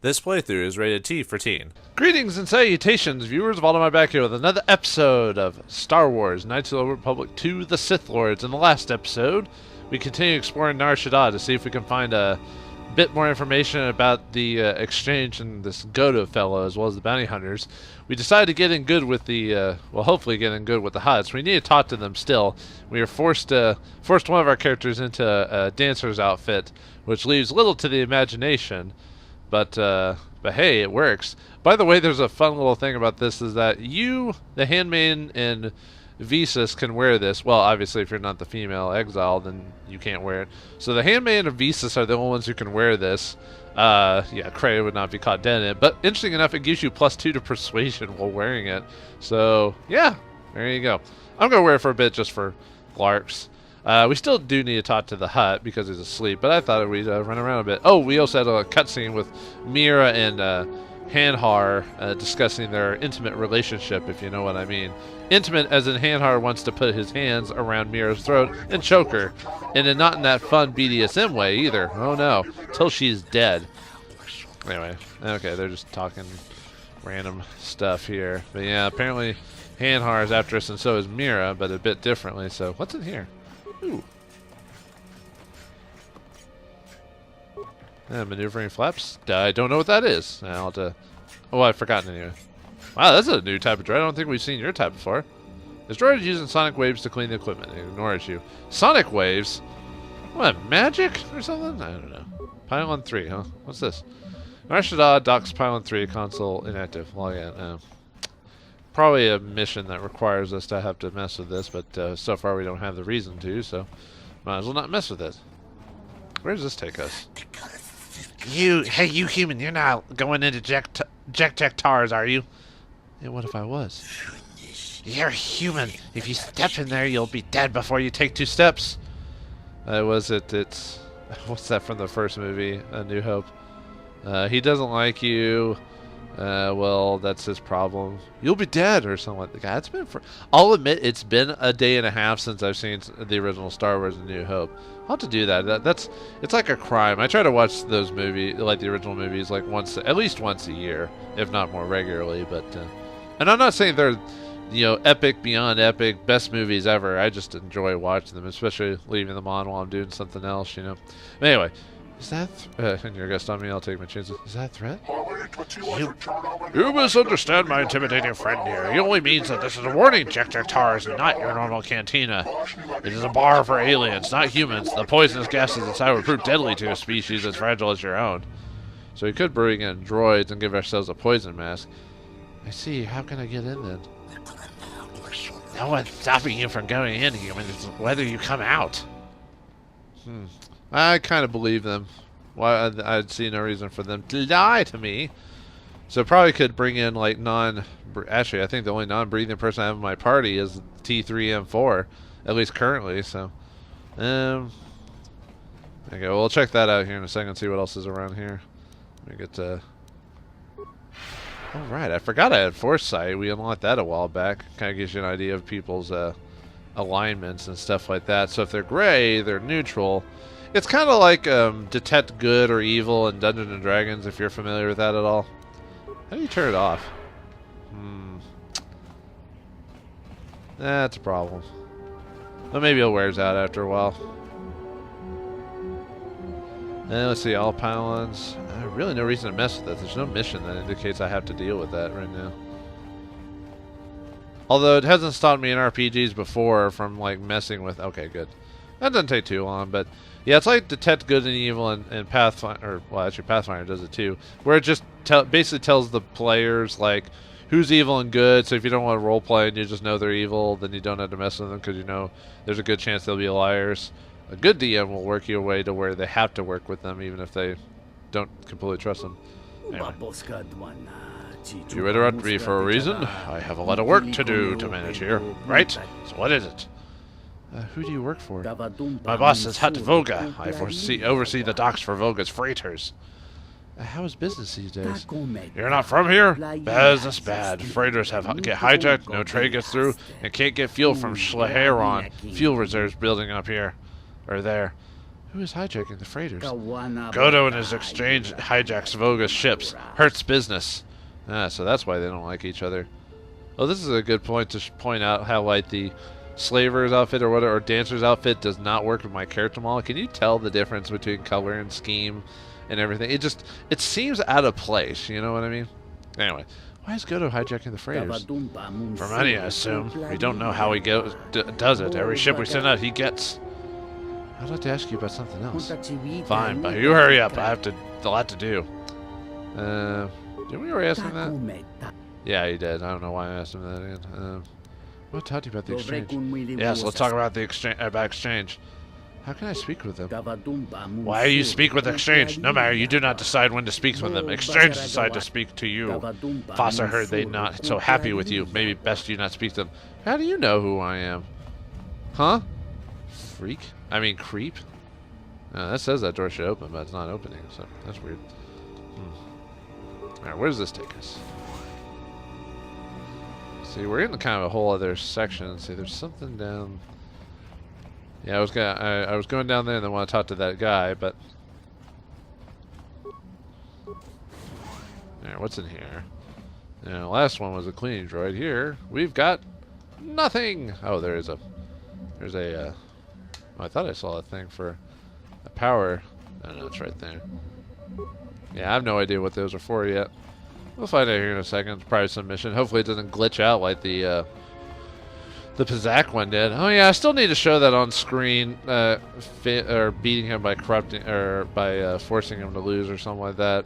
This playthrough is rated T for teen. Greetings and salutations, viewers. Vauldemare back here with another episode of Star Wars Knights of the Old Republic 2, the Sith Lords. In the last episode, we continue exploring Nar Shaddaa to see if we can find a bit more information about the exchange and this KOTOR fellow, as well as the bounty hunters. We decided to get in good with the, hopefully get in good with the Hutts. We need to talk to them still. We were forced one of our characters into a dancer's outfit, which leaves little to the imagination. But hey, it works. By the way, there's a fun little thing about this is that you, the handmaiden and Visas, can wear this. Well, obviously, if you're not the female exile, then you can't wear it. So the handmaiden and Visas are the only ones who can wear this. Yeah, Cray would not be caught dead in it. But interesting enough, it gives you +2 to persuasion while wearing it. So, yeah, there you go. I'm going to wear it for a bit just for larks. We still do need to talk to the Hutt because he's asleep, but I thought we'd run around a bit. Oh, we also had a cutscene with Mira and Hanhar discussing their intimate relationship, if you know what I mean. Intimate as in Hanhar wants to put his hands around Mira's throat and choke her. And then not in that fun BDSM way either. Oh no, till she's dead. Anyway, okay, they're just talking random stuff here. But yeah, apparently Hanhar is after us and so is Mira, but a bit differently. So what's in here? Ooh. Maneuvering flaps? I don't know what that is. I'll have to... Oh, I've forgotten anyway. Wow, that's a new type of droid. I don't think we've seen your type before. This droid is using sonic waves to clean the equipment. It ignores you. Sonic waves? What, magic or something? I don't know. Pylon 3, huh? What's this? Nar Shaddaa docks Pylon 3, console inactive. Well, yeah, probably a mission that requires us to have to mess with this, but so far we don't have the reason to, so might as well not mess with it. Where does this take us? Hey, you human, you're not going into Tars, are you? Yeah, what if I was? You're human. If you step in there, you'll be dead before you take 2 steps. It's... What's that from the first movie, A New Hope? He doesn't like you. Well, that's his problem. You'll be dead or something like that. God, it's been I'll admit it's been a day and a half since I've seen the original Star Wars: A New Hope. I'll have to do that. It's like a crime. I try to watch those movies, like the original movies, like at least once a year, if not more regularly. But and I'm not saying they're, epic beyond epic, best movies ever. I just enjoy watching them, especially leaving them on while I'm doing something else. But anyway. Is that and you're guest on me, I'll take my chances. Is that a threat? You misunderstand my intimidating friend here. He only means that this is a warning Tars, not your normal cantina. It is a bar for aliens, not humans. The poisonous gases inside would prove deadly to a species as fragile as your own. So we could bring in droids and give ourselves a poison mask. I see. How can I get in then? No one's stopping you from going in, human. It's whether you come out. I kind of believe them. Why? I'd see no reason for them to lie to me. So probably could bring in like Actually, I think the only non-breathing person I have in my party is T3M4, at least currently. So, okay, well, we'll check that out here in a second. See what else is around here. Let me get to. Oh right, I forgot I had foresight. We unlocked that a while back. Kind of gives you an idea of people's alignments and stuff like that. So if they're gray, they're neutral. It's kind of like detect good or evil in Dungeons and Dragons, if you're familiar with that at all. How do you turn it off? That's a problem. But maybe it wears out after a while. And let's see, all pylons. Really no reason to mess with that. There's no mission that indicates I have to deal with that right now. Although it hasn't stopped me in RPGs before from like messing with... Okay, good. That doesn't take too long, but... Yeah, it's like detect good and evil and Pathfinder, well, actually Pathfinder does it too, where it just basically tells the players like who's evil and good. So if you don't want to roleplay and you just know they're evil, then you don't have to mess with them because there's a good chance they'll be liars. A good DM will work your way to where they have to work with them, even if they don't completely trust them. Anyway. You interrupt me for a reason. I have a lot of work to do to manage here, right? So what is it? Who do you work for? My boss is Hutt Voga. I oversee the docks for Voga's freighters. How is business these days? You're not from here? Business bad. Freighters get hijacked, no trade gets through, and can't get fuel from Schlaheron. Fuel reserves building up here. Or there. Who is hijacking the freighters? Goto and his exchange hijacks Voga's ships. Hurts business. Ah, so that's why they don't like each other. Oh, this is a good point to point out how, like, the slaver's outfit or whatever, or dancer's outfit does not work with my character model. Can you tell the difference between color and scheme and everything? It seems out of place, you know what I mean? Anyway, why is Goto hijacking the freighters? For money, I assume. We don't know how he does it. Every ship we send out, he gets. I'd like to ask you about something else. Fine, but you hurry up. I have a lot to do. Didn't we already ask him that? Yeah, he did. I don't know why I asked him that again. What taught you about the exchange? Yes, let's talk about the exchange. How can I speak with them? Why do you speak with exchange? No matter, you do not decide when to speak with them. Exchange decide to speak to you. Fossa heard they not so happy with you. Maybe best you not speak to them. How do you know who I am? Huh? Freak? I mean, creep? That says that door should open, but it's not opening, so that's weird. Alright, where does this take us? See, we're in kind of a whole other section. See, there's something down... Yeah, I was going down there and then want to talk to that guy, but... Alright, what's in here? The last one was a cleaning droid. Here, we've got nothing! Oh, there's a... oh, I thought I saw a thing for a power... I don't know, it's right there. Yeah, I have no idea what those are for yet. We'll find out here in a second. Probably some mission. Hopefully it doesn't glitch out like the Pizak one did. Oh yeah, I still need to show that on screen, or beating him by corrupting, or by forcing him to lose or something like that.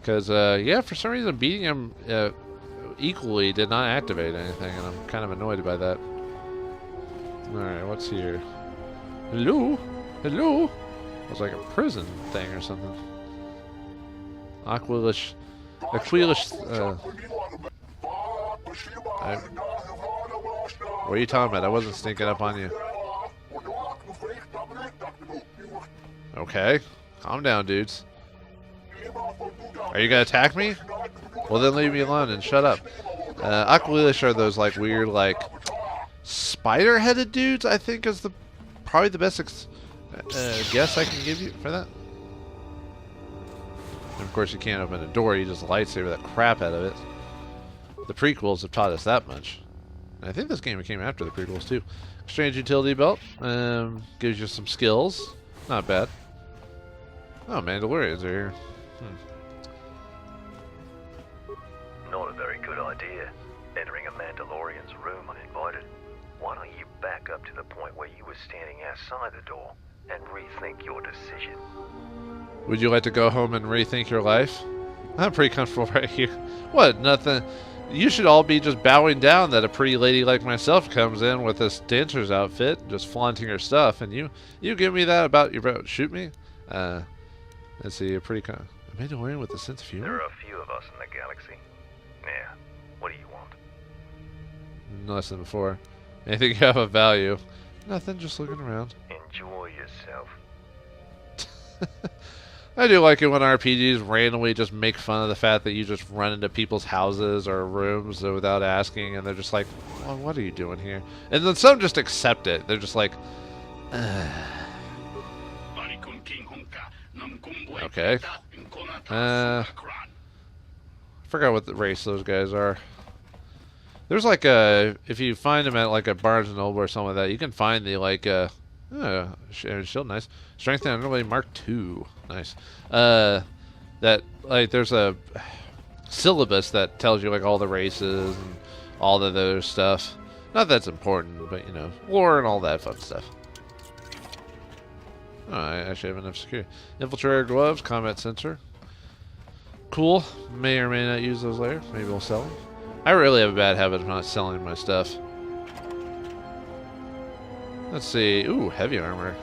Because yeah, for some reason beating him equally did not activate anything, and I'm kind of annoyed by that. All right, what's here? Hello, hello. It was like a prison thing or something. Aquilish. What are you talking about? I wasn't sneaking up on you. Okay. Calm down, dudes. Are you gonna attack me? Well, then leave me alone and shut up. Aquilish are those, like, weird, like, spider-headed dudes, I think is probably the best guess I can give you for that. And of course, you can't open a door, you just lightsaber the crap out of it. The prequels have taught us that much. And I think this game came after the prequels, too. Exchange utility belt. Gives you some skills. Not bad. Oh, Mandalorians are here. Not a very good idea, entering a Mandalorian's room uninvited. Why don't you back up to the point where you were standing outside the door and rethink your decision? Would you like to go home and rethink your life? I'm pretty comfortable right here. What? Nothing. You should all be just bowing down that a pretty lady like myself comes in with this dancer's outfit, just flaunting her stuff, and you give me that about your bro. Shoot me? Let's see, you're pretty kind of... Mandalorian with a sense of humor? There are a few of us in the galaxy. Yeah, what do you want? Less than before. Anything you have of value? Nothing, just looking around. Enjoy yourself. I do like it when RPGs randomly just make fun of the fact that you just run into people's houses or rooms without asking, and they're just like, well, what are you doing here? And then some just accept it. They're just like, okay. I forgot what the race those guys are. There's like a, if you find them at like a Barnes & Noble or something like that, you can find the like shield, nice. Strength and Underlay Mark II, nice. That, like, there's a syllabus that tells you like all the races and all the other stuff. Not that's important, but you know, lore and all that fun stuff. Oh, I actually have enough security. Infiltrator gloves, combat sensor. Cool. May or may not use those later. Maybe we'll sell them. I really have a bad habit of not selling my stuff. Let's see. Ooh, heavy armor.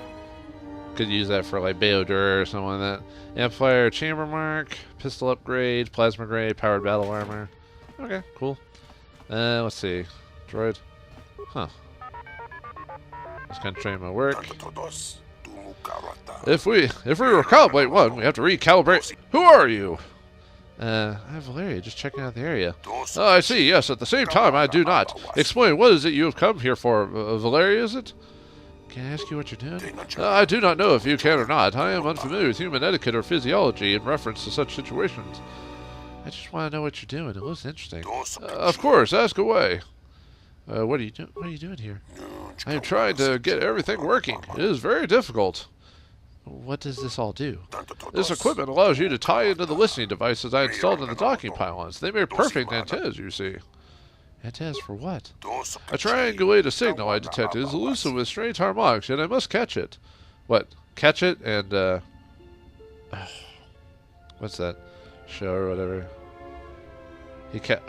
Could use that for like BioWare or something like that. Amplifier, chamber mark, pistol upgrade, plasma grade, powered battle armor. Okay, cool. Let's see. Droid. Huh. Just concentrating my work. If we recalibrate one, we have to recalibrate. Who are you? I'm Valeria, just checking out the area. Oh, I see, yes, at the same time, I do not. Explain, what is it you have come here for? Valeria, is it? Can I ask you what you're doing? I do not know if you can or not. I am unfamiliar with human etiquette or physiology in reference to such situations. I just want to know what you're doing. It looks interesting. Of course, ask away. What are you doing? What are you doing here? I am trying to get everything working. It is very difficult. What does this all do? This equipment allows you to tie into the listening devices I installed in the docking pylons. They make perfect antennas, you see. Antennas for what? A triangulated signal I detected is elusive with strange harmonics, yet I must catch it. What? Catch it and, what's that show or whatever?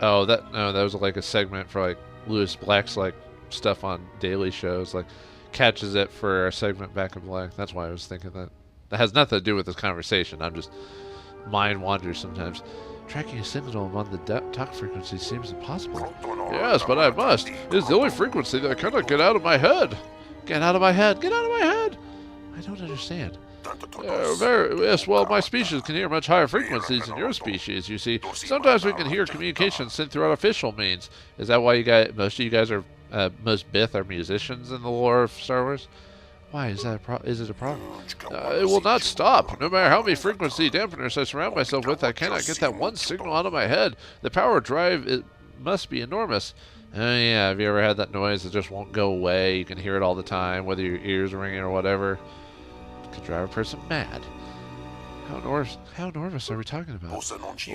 Oh, that was like a segment for like Lewis Black's like stuff on daily shows. Like catches it for a segment back in Black. That's why I was thinking that. That has nothing to do with this conversation. I'm just mind wanders sometimes. Tracking a signal among the talk frequencies seems impossible. Yes, but I must. It is the only frequency that I cannot get out of my head. Get out of my head. Get out of my head. I don't understand. Yes, well, my species can hear much higher frequencies than your species, you see. Sometimes we can hear communications sent through artificial means. Is that why most of you guys are, most Bith are musicians in the lore of Star Wars? Why, is it a problem? It will not stop. No matter how many frequency dampeners I surround myself with, I cannot get that one signal out of my head. The power drive, it must be enormous. Yeah, have you ever had that noise that just won't go away? You can hear it all the time, whether your ears are ringing or whatever. Could drive a person mad. How enormous are we talking about?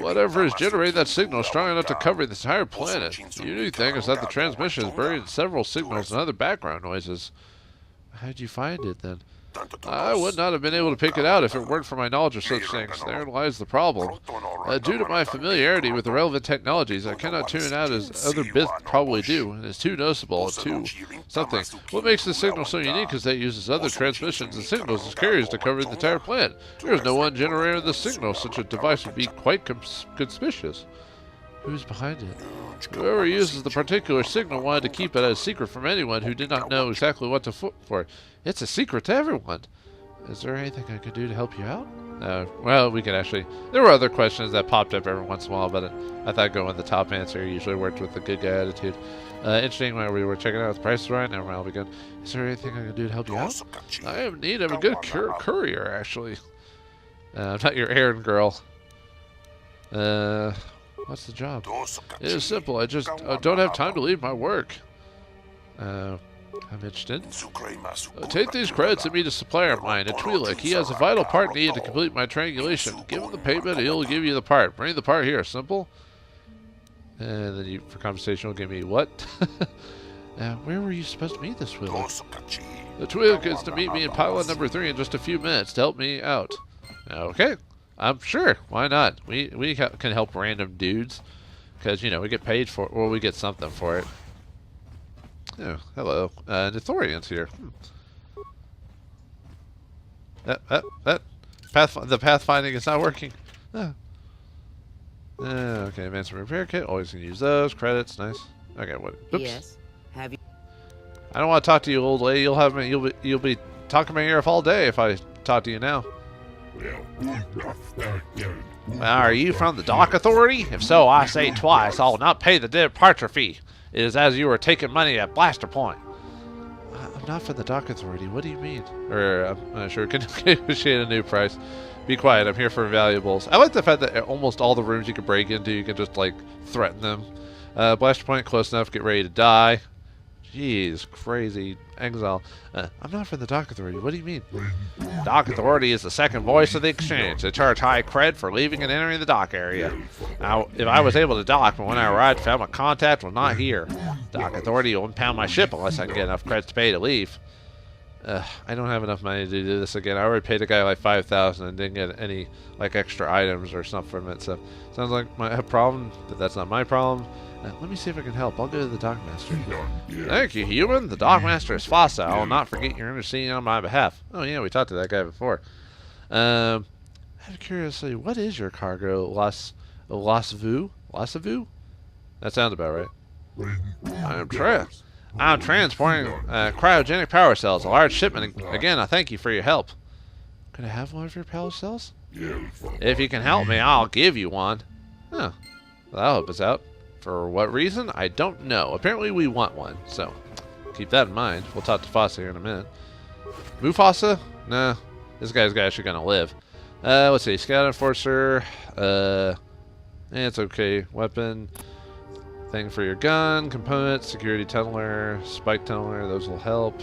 Whatever is generating that signal is strong enough to cover the entire planet. The unique thing is that the transmission is buried in several signals and other background noises. How did you find it then? I would not have been able to pick it out if it weren't for my knowledge of such things. Therein lies the problem. Due to my familiarity with the relevant technologies, I cannot tune it out as other Bith probably do, and it's too noticeable, too something. What makes this signal so unique is that it uses other transmissions and signals as carriers to cover the entire planet. There is no one generator of the signal. Such a device would be quite conspicuous. Who's behind it? Whoever uses the particular signal wanted to keep it a secret from anyone who did not know exactly what to look for. It's a secret to everyone. Is there anything I could do to help you out? Well, we could actually... There were other questions that popped up every once in a while, but I thought going with the top answer usually worked with the good guy attitude. Interesting, while we were checking out the prices right now, I'll be good. Is there anything I can do to help you out? I am in need of a good courier, actually. I'm not your errand girl. What's the job? It is simple. I just don't have time to leave my work. I'm interested. Take these credits and meet a supplier of mine, a Twi'lek. He has a vital part needed to complete my triangulation. Give him the payment and he'll give you the part. Bring the part here. Simple. And then you, for conversation, will give me what? Where were you supposed to meet this Twi'lek? The Twi'lek is to meet me in pylon number 3 in just a few minutes to help me out. Okay. I'm sure. Why not? We can help random dudes. Because, you know, we get paid for it. Or we get something for it. Oh, hello. Nithorian's here. The pathfinding is not working. Okay, advanced repair kit. Always can use those. Credits, nice. Okay, what? Oops. Yes. Have you? I don't want to talk to you, old lady. You'll be talking my ear off all day if I talk to you now. Are you from the Dock Authority? If so, I say twice. I'll not pay the departure fee. It is as you were taking money at Blaster Point. I'm not from the Dock Authority. What do you mean? Or, I'm not sure. Can negotiate a new price. Be quiet. I'm here for valuables. I like the fact that almost all the rooms you can break into, you can just, like, threaten them. Blaster Point, close enough. Get ready to die. Jeez, crazy. Exile. I'm not from the Dock Authority. What do you mean? Dock Authority is the second voice of the exchange. They charge high cred for leaving and entering the dock area. Now, if I was able to dock, but when I arrived, found my contact was not here. Dock Authority will impound my ship unless I can get enough creds to pay to leave. I don't have enough money to do this again. I already paid a guy like $5,000 and didn't get any like extra items or something from it. So sounds like my problem, but that's not my problem. Let me see if I can help. I'll go to the Dockmaster. Thank you, human. The Dockmaster is Fasa. I will not forget your interceding on my behalf. Oh, yeah, we talked to that guy before. Out of curiosity, what is your cargo, Lasvu? That sounds about right. I'm transporting cryogenic power cells, a large shipment. Again, I thank you for your help. Could I have one of your power cells? If you can help me, I'll give you one. Oh, well, that'll help us out. For what reason? I don't know. Apparently we want one, so keep that in mind. We'll talk to Foss here in a minute. Mufasa? Nah. This guy's actually gonna live. Let's see. Scout Enforcer. It's okay. Weapon. Thing for your gun. Component. Security Tunneler. Spike Tunneler. Those will help.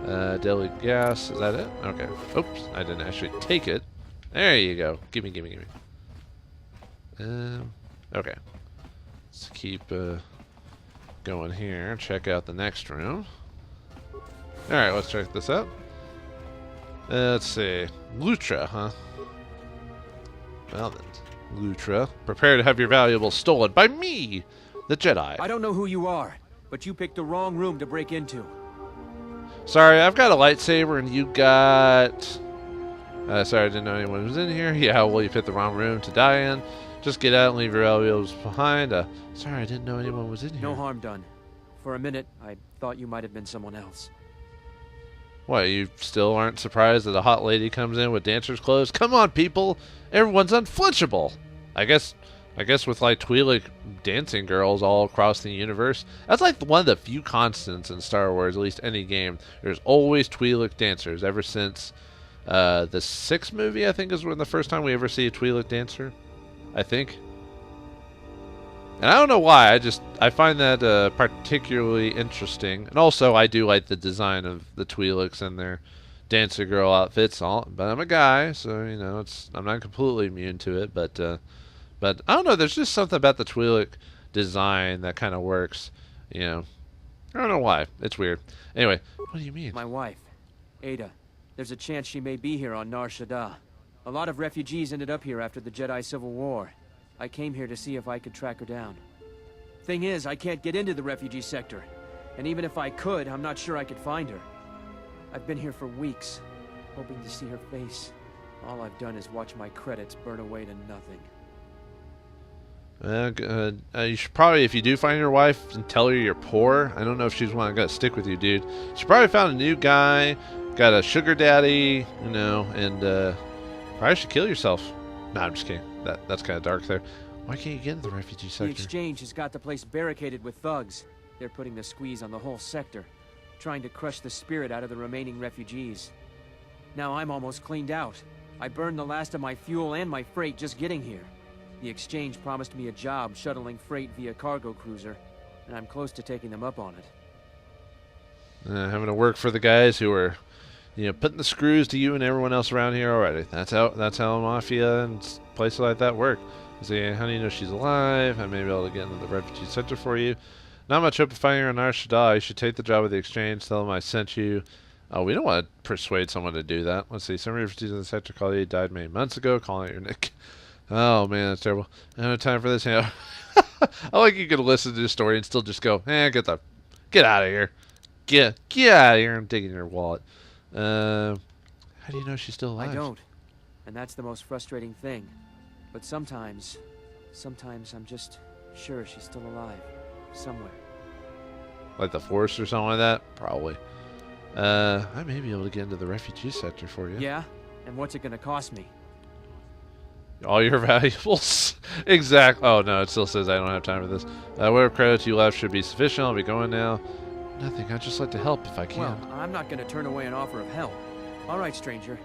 Deadly Gas. Is that it? Okay. Oops. I didn't actually take it. There you go. Gimme, gimme, gimme. Okay. Let's keep going here. Check out the next room. Alright, let's check this out. Let's see. Lutra, huh? Well then. Lutra. Prepare to have your valuables stolen by me, the Jedi. I don't know who you are, but you picked the wrong room to break into. Sorry, I've got a lightsaber and you got... sorry, I didn't know anyone was in here. Yeah, well, you picked the wrong room to die in. Just get out and leave your valuables behind. Sorry, I didn't know anyone was in here. No harm done. For a minute, I thought you might have been someone else. What, you still aren't surprised that a hot lady comes in with dancer's clothes? Come on, people! Everyone's unflinchable! I guess with like Twi'lek dancing girls all across the universe, that's like one of the few constants in Star Wars, at least any game. There's always Twi'lek dancers ever since the 6th movie, I think, is when the first time we ever see a Twi'lek dancer. I think. And I don't know why, I find that particularly interesting. And also, I do like the design of the Twi'leks and their dancer girl outfits. But I'm a guy, so, you know, I'm not completely immune to it. But I don't know, there's just something about the Twi'lek design that kind of works, you know. I don't know why. It's weird. Anyway, what do you mean? My wife, Ada. There's a chance she may be here on Nar Shaddaa. A lot of refugees ended up here after the Jedi Civil War. I came here to see if I could track her down. Thing is, I can't get into the refugee sector. And even if I could, I'm not sure I could find her. I've been here for weeks, hoping to see her face. All I've done is watch my credits burn away to nothing. You should probably, if you do find your wife, and tell her you're poor. I don't know if she's one gonna stick with you, dude. She probably found a new guy, got a sugar daddy, you know, and probably should kill yourself. Nah, I'm just kidding. That's kind of dark there. Why can't you get into the refugee sector? The exchange has got the place barricaded with thugs. They're putting the squeeze on the whole sector, trying to crush the spirit out of the remaining refugees. Now I'm almost cleaned out. I burned the last of my fuel and my freight just getting here. The exchange promised me a job shuttling freight via cargo cruiser, and I'm close to taking them up on it. Having to work for the guys who are, you know, putting the screws to you and everyone else around here already. That's how mafia and places like that work. See, how do you know she's alive? I may be able to get into the refugee center for you. Not much hope of finding her in Nar Shaddaa. You should take the job with the exchange. Tell them I sent you. Oh, we don't want to persuade someone to do that. Let's see. Some refugees in the sector called you died many months ago. Calling out your nick. Oh man, that's terrible. I don't have time for this. You know. I like you could listen to the story and still just go, get out of here. Get out of here. I'm digging your wallet. How do you know she's still alive? I don't. And that's the most frustrating thing. But sometimes I'm just sure she's still alive. Somewhere. Like the Force or something like that? Probably. I may be able to get into the refugee sector for you. Yeah? And what's it gonna cost me? All your valuables? Exactly. Oh no, it still says I don't have time for this. Whatever credits you left should be sufficient. I'll be going now. Nothing. I'd just like to help if I can. Well, I'm not gonna turn away an offer of help. Alright, stranger.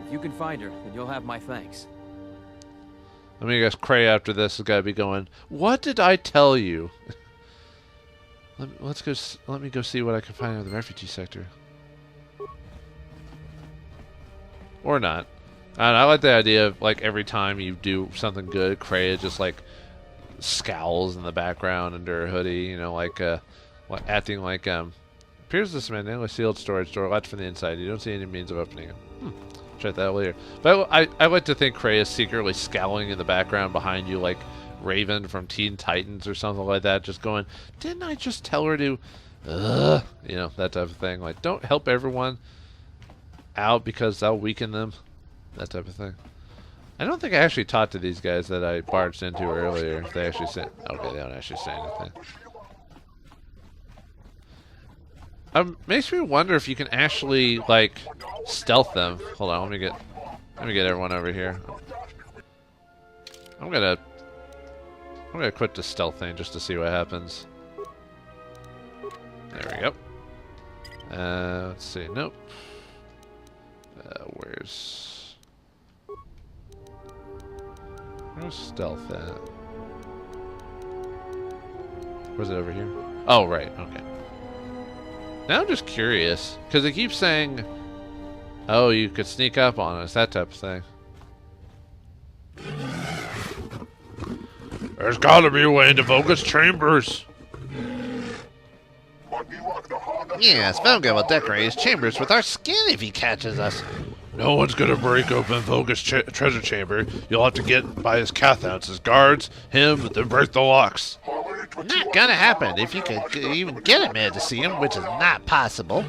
If you can find her, then you'll have my thanks. I mean, I guess Cray after this has got to be going, what did I tell you? Let me go see what I can find in the refugee sector. Or not. I like the idea of, like, every time you do something good, Cray just, like, scowls in the background under a hoodie, you know, like, acting like, appears this magnetically sealed storage door locked from the inside. You don't see any means of opening it. Check that out later. But I like to think Cray is secretly scowling in the background behind you, like Raven from Teen Titans or something like that, just going, didn't I just tell her to, you know, that type of thing. Like, don't help everyone out because that'll weaken them. That type of thing. I don't think I actually talked to these guys that I barged into earlier. If they actually say, okay, they don't actually say anything. Makes me wonder if you can actually, like, stealth them. Hold on, let me get everyone over here. I'm gonna quit the stealth thing just to see what happens. There we go. Let's see. Nope. Where's stealth at? Was it over here? Oh, right. Okay. Now I'm just curious, because it keeps saying, oh, you could sneak up on us, that type of thing. There's gotta be a way into Voga's chambers. Yes, Voga will decorate his chambers with our skin if he catches us. No one's gonna break open Voga's treasure chamber. You'll have to get by his Cathhounds, his guards, him, then break the locks. Not gonna happen if you could even get a man to see him, which is not possible.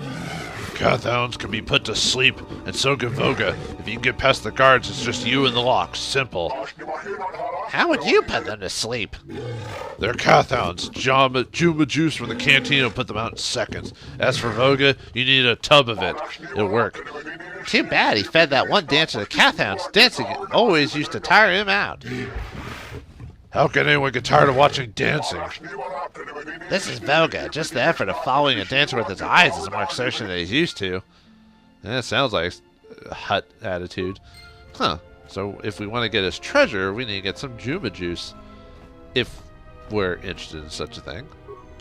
Cathhounds can be put to sleep, and so can Voga. If you can get past the guards, it's just you and the locks. Simple. How would you put them to sleep? They're Cathhounds. Juma juice from the canteen will put them out in seconds. As for Voga, you need a tub of it. It'll work. Too bad he fed that one dancer to Cathhounds. Dancing always used to tire him out. How can anyone get tired of watching dancing? This is Voga. Just the effort of following a dancer with his eyes is more exertion than he's used to. That sounds like a hut attitude. Huh. So if we want to get his treasure, we need to get some Juma juice. If we're interested in such a thing.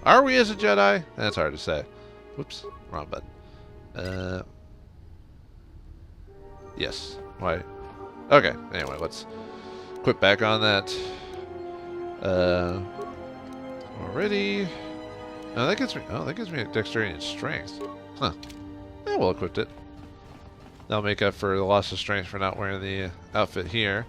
Are we as a Jedi? That's hard to say. Whoops. Wrong button. Yes. Why? Okay. Anyway, let's quit back on that. Already. Oh, that gives me. Oh, that gives me dexterity and strength. Huh. Yeah, we'll equip it. That'll make up for the loss of strength for not wearing the outfit here.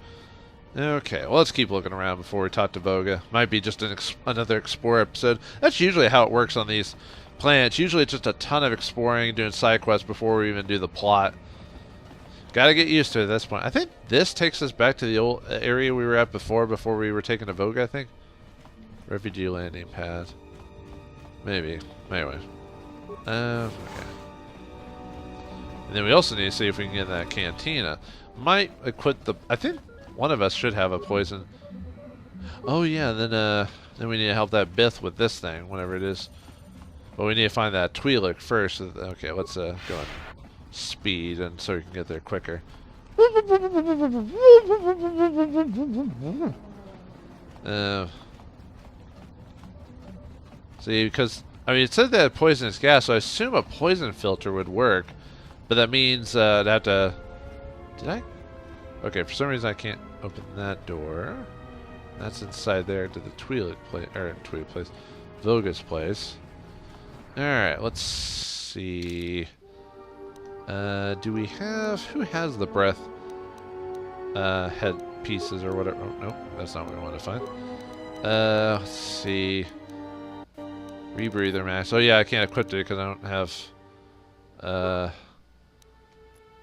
Okay, well, let's keep looking around before we talk to Voga. Might be just another explore episode. That's usually how it works on these planets. Usually it's just a ton of exploring, doing side quests before we even do the plot. Gotta get used to it at this point. I think this takes us back to the old area we were at before we were taken to Voga, I think. Refugee landing pad. Maybe. Anyway. Okay. And then we also need to see if we can get that cantina. Might equip the... I think one of us should have a poison. Oh yeah, then we need to help that Bith with this thing, whatever it is. But we need to find that Twi'lek first. Okay, let's go on speed, and so we can get there quicker. See, because I mean, it said that poisonous gas, so I assume a poison filter would work. But that means I'd have to... Did I? Okay, for some reason I can't open that door. That's inside there to the Twi'lek place, or Twi'lek place, Voga's place. Alright, let's see. Do we have... Who has the breath head pieces or whatever? Oh, nope, that's not what we want to find. Let's see. Rebreather mask. Oh yeah, I can't equip it because I don't have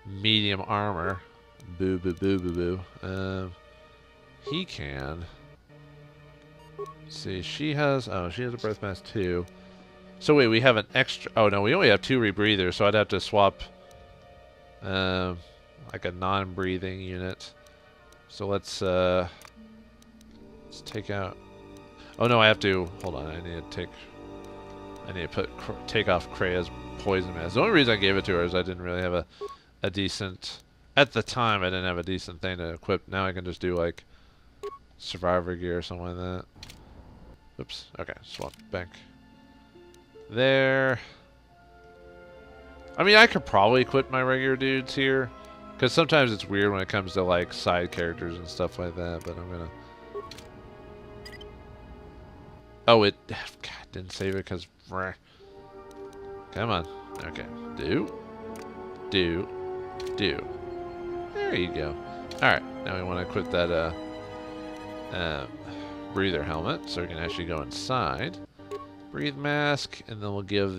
medium armor. Boo boo boo boo boo. He can. Let's see, she has... Oh, she has a breath mask too. So wait, we have an extra... Oh no, we only have 2 rebreathers, so I'd have to swap like a non-breathing unit. So let's take out... Oh no, I have to... Hold on, I need to take off Krea's poison mask. The only reason I gave it to her is I didn't really have a decent... At the time, I didn't have a decent thing to equip. Now I can just do like survivor gear or something like that. Oops. Okay, swap back there. I mean, I could probably equip my regular dudes here, because sometimes it's weird when it comes to like side characters and stuff like that. But I'm gonna. Oh, it. God, didn't save it because. Come on. Okay. Do. There you go. Alright, now we want to equip that breather helmet so we can actually go inside. Breathe mask, and then we'll give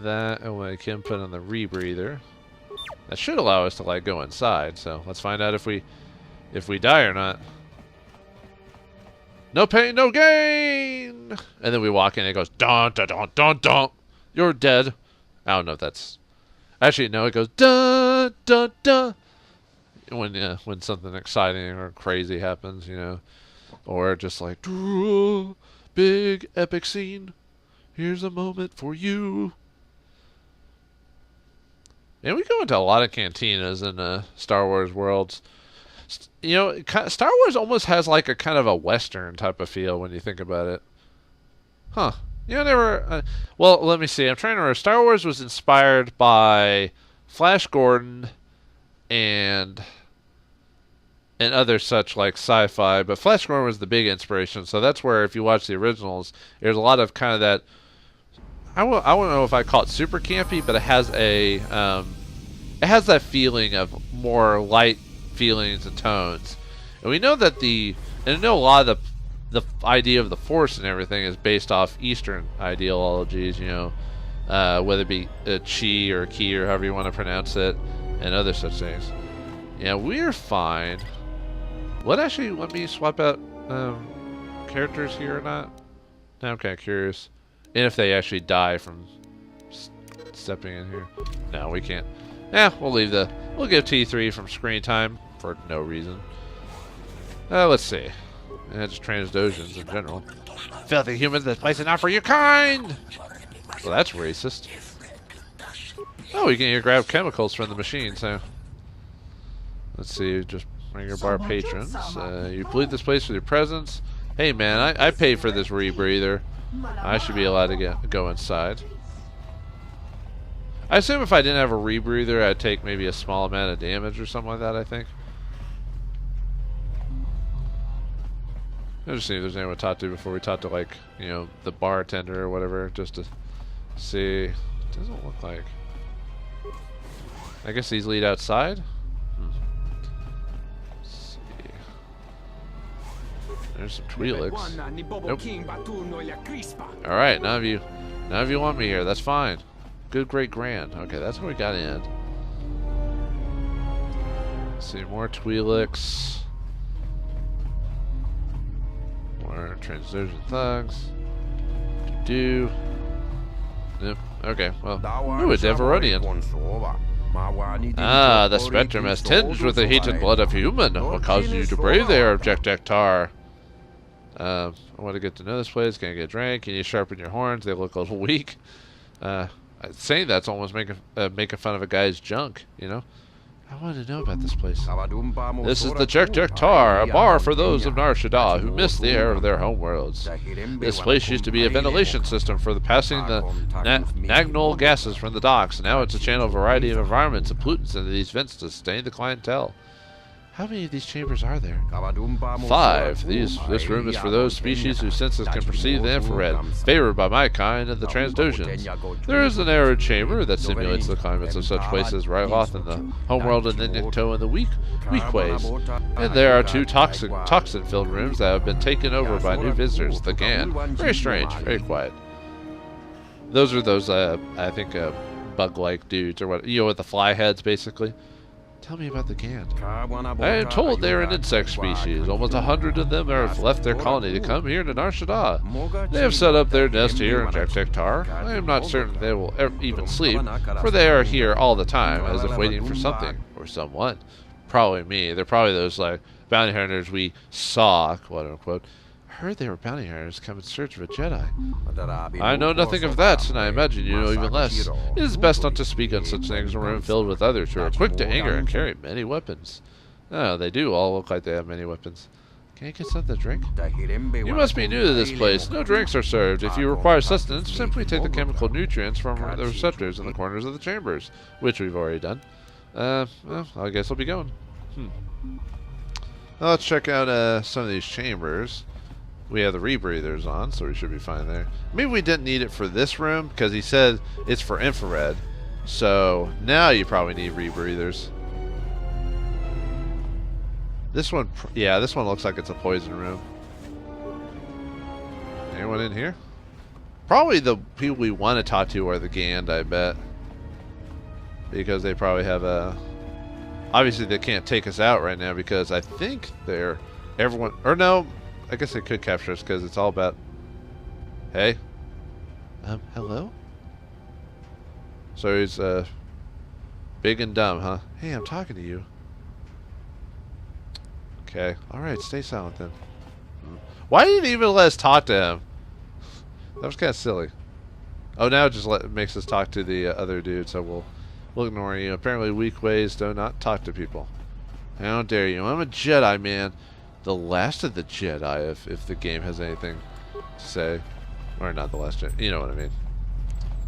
that I can put on the rebreather. That should allow us to like go inside, so let's find out if we die or not. No pain, no gain! And then we walk in and it goes dun dun dun dun dun. You're dead. I don't know if that's... Actually, no, it goes dun dun dun when something exciting or crazy happens, you know, or just like big epic scene. Here's a moment for you. And we go into a lot of cantinas in Star Wars worlds. You know, Star Wars almost has like a kind of a Western type of feel when you think about it. Huh. You know, never... well, let me see. I'm trying to remember. Star Wars was inspired by Flash Gordon and other such like sci-fi, but Flash Gordon was the big inspiration. So that's where, if you watch the originals, there's a lot of kind of that... I won't know if I call it super campy, but it has a... it has that feeling of more light feelings and tones. And we know that and I know a lot of the idea of the Force and everything is based off Eastern ideologies, you know, whether it be Chi or Ki or however you want to pronounce it, and other such things. Yeah, we're fine. What actually let me swap out characters here or not? Now I'm kind of curious. And if they actually die from stepping in here. No, we can't. Yeah, we'll give T3 from screen time for no reason. Let's see. Just Transdosions in general. Filthy humans, this place is not for your kind! Well, that's racist. Oh, we can grab chemicals from the machine, so... Let's see, just bring your bar patrons. You bleed this place with your presence. Hey man, I paid for this rebreather. I should be allowed to go inside. I assume if I didn't have a rebreather, I'd take maybe a small amount of damage or something like that, I think. I'll just see if there's anyone to talk to before we talk to, like, you know, the bartender or whatever, just to see. It doesn't look like... I guess these lead outside? Let's see. There's some Twi'leks. Nope. Alright, none of you want me here. That's fine. Good, great, grand. Okay, that's what we got in. Let's see, more Twi'leks. More Transdosion thugs. Yep. Okay, well. Ooh, a Deveronian. Ah, the spectrum has tinged with the heated blood of human. What caused you to brave there, Objector? I want to get to know this place. Can I get a drink? Can you sharpen your horns? They look a little weak. Saying that's almost making fun of a guy's junk, you know? I want to know about this place. This is the Objector, a bar for those of Nar Shaddaa who miss the air of their homeworlds. This place used to be a ventilation system for the passing the nagnol gases from the docks, and now it's a channel variety of environments and pollutants into these vents to sustain the clientele. How many of these chambers are there? 5. This room is for those species whose senses can perceive the infrared, favored by my kind and the Transdosions. There is a narrow chamber that simulates the climates of such places as Ryloth and the homeworld and Nikto and the weak ways. And there are 2 toxin-filled rooms that have been taken over by new visitors, the Gan. Very strange, very quiet. Those are those, I think, bug-like dudes, or what, you know, with the fly heads, basically. Tell me about the Gan. I am told they are an insect species. Almost 100 of them have left their colony to come here to Nar Shaddaa. They have set up their nest here in Objector. I am not certain they will even sleep, for they are here all the time, as if waiting for something or someone. Probably me. They're probably those like bounty hunters we saw, quote unquote. I heard they were bounty hunters come in search of a Jedi. I know nothing of that, and I imagine you know even less. It is best not to speak on such things in a room filled with others who are quick to anger and carry many weapons. Oh, they do all look like they have many weapons. Can I get something to drink? You must be new to this place. No drinks are served. If you require sustenance, simply take the chemical nutrients from the receptors in the corners of the chambers, which we've already done. Well, I guess I'll be going. Well, let's check out some of these chambers. We have the rebreathers on, so we should be fine there. Maybe we didn't need it for this room, because he said it's for infrared. So, now you probably need rebreathers. This one, yeah, this one looks like it's a poison room. Anyone in here? Probably the people we want to talk to are the Gand, I bet. Because they probably have a... Obviously, they can't take us out right now, because I think they're... Everyone... Or no... I guess they could capture us because it's all about... Hey? Hello? So he's, big and dumb, huh? Hey, I'm talking to you. Okay. Alright, stay silent then. Why didn't he even let us talk to him? That was kind of silly. Oh, now it just makes us talk to the other dude, so we'll We'll ignore you. Apparently weak ways do not talk to people. How dare you? I'm a Jedi, man. The last of the Jedi, if the game has anything to say. Or not the last Jedi. You know what I mean.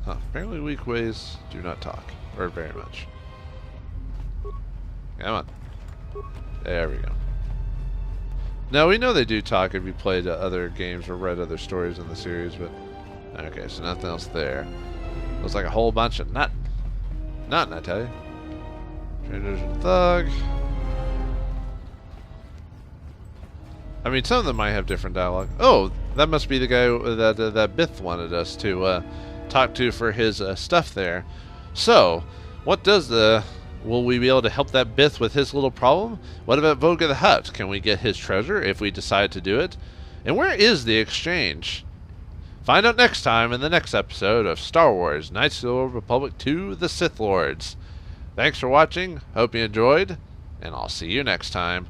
Huh. Apparently weak ways do not talk. Or very much. Come on. There we go. Now, we know they do talk if you played other games or read other stories in the series, but... Okay, so nothing else there. Looks like a whole bunch of nothing. Nothing, I tell you. Transition Thug. I mean, some of them might have different dialogue. Oh, that must be the guy that Bith wanted us to talk to for his stuff there. So, what does the... Will we be able to help that Bith with his little problem? What about Voga the Hutt? Can we get his treasure if we decide to do it? And where is the exchange? Find out next time in the next episode of Star Wars Knights of the Old Republic 2: The Sith Lords. Thanks for watching. Hope you enjoyed, and I'll see you next time.